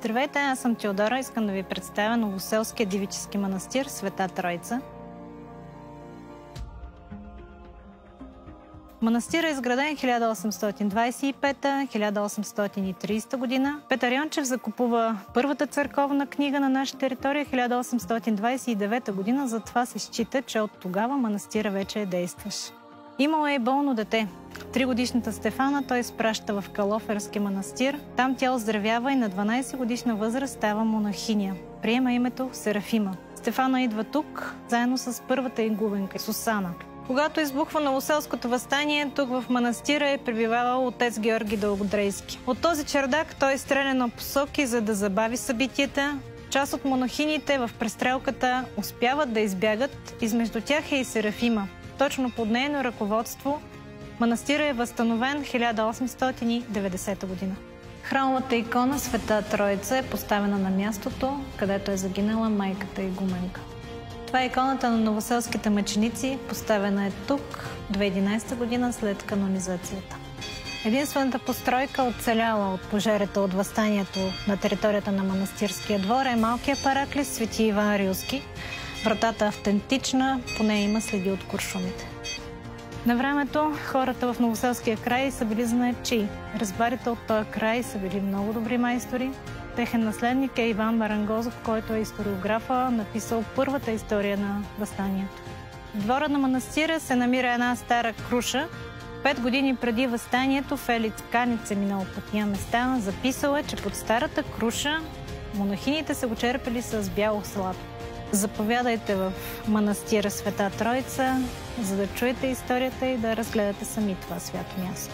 Здравейте, аз съм Теодора. Искам да ви представя Новоселския девически манастир Света Троица. Манастирът е изграден 1825-1830 година. Петър Йончев закупува първата църковна книга на наша територия 1829 година, затова се счита, че от тогава манастира вече е действащ. Имало е и болно дете. 3-годишната Стефана той изпраща в Калоферски манастир. Там тя оздравява и на 12-годишна възраст става монахиня. Приема името Серафима. Стефана идва тук, заедно с първата игуменка Сусана. Когато избухва Новоселското въстание, тук в манастира е пребивавал отец Георги Дългодрейски. От този чердак той е стрелян на посоки, за да забави събитията. Част от монахините в престрелката успяват да избягат, измежду тях е и Серафима. Точно под нейно ръководство манастира е възстановен 1890 година. Храмовата икона Света Троица е поставена на мястото, където е загинала майката игуменка. Това е иконата на новоселските мъченици, поставена е тук 2011 година след канонизацията. Единствената постройка, оцеляла от пожарите от въстанието на територията на манастирския двор, е малкия параклис Свети Иван Рилски. Вратата е автентична, по нея има следи от куршумите. На времето хората в Новоселския край са били знаечии. Разбарите от този край са били много добри майстори. Техен наследник е Иван Марангозов, който е историографа, написал първата история на въстанието. В двора на манастира се намира една стара круша. 5 години преди въстанието Фелиц Канец е минал по тия места. Записал е, че под старата круша монахините са го черпили с бяло салато. Заповядайте в манастира Света Троица, за да чуете историята и да разгледате сами това свято място.